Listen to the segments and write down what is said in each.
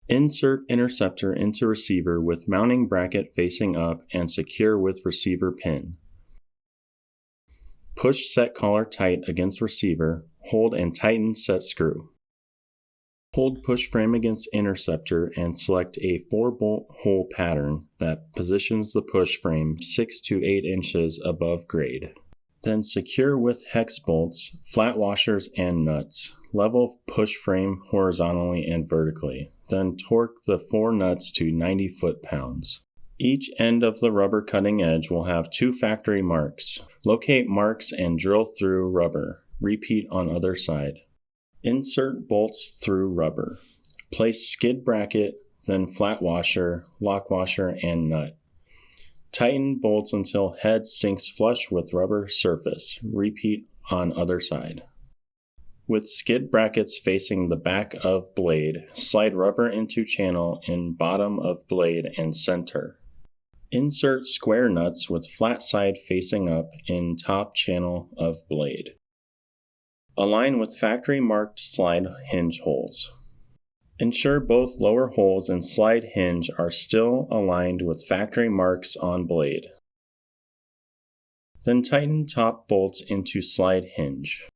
Insert interceptor into receiver with mounting bracket facing up and secure with receiver pin. Push set collar tight against receiver, hold and tighten set screw. Hold push frame against interceptor and select a 4-bolt hole pattern that positions the push frame 6 to 8 inches above grade. Then secure with hex bolts, flat washers, and nuts. Level push frame horizontally and vertically. Then torque the 4 nuts to 90 foot-pounds. Each end of the rubber cutting edge will have 2 factory marks. Locate marks and drill through rubber. Repeat on other side. Insert bolts through rubber. Place skid bracket, then flat washer, lock washer, and nut. Tighten bolts until head sinks flush with rubber surface. Repeat on other side. With skid brackets facing the back of blade, slide rubber into channel in bottom of blade and center. Insert square nuts with flat side facing up in top channel of blade. Align with factory marked slide hinge holes. Ensure both lower holes and slide hinge are still aligned with factory marks on blade. Then tighten top bolts into slide hinge.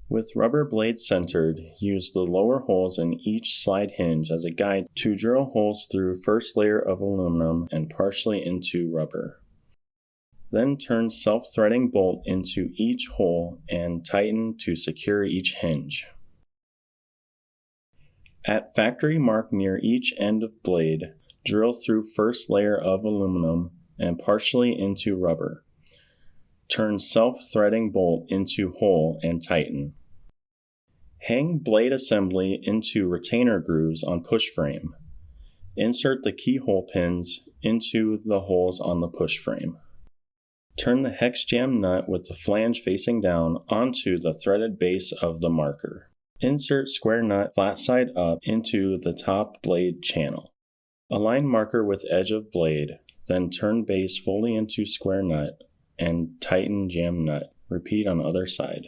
With rubber blade centered, use the lower holes in each slide hinge as a guide to drill holes through first layer of aluminum and partially into rubber. Then turn self-threading bolt into each hole and tighten to secure each hinge. At factory mark near each end of blade, drill through first layer of aluminum and partially into rubber. Turn self-threading bolt into hole and tighten. Hang blade assembly into retainer grooves on push frame. Insert the keyhole pins into the holes on the push frame. Turn the hex jam nut with the flange facing down onto the threaded base of the marker. Insert square nut flat side up into the top blade channel. Align marker with edge of blade, then turn base fully into square nut and tighten jam nut. Repeat on other side.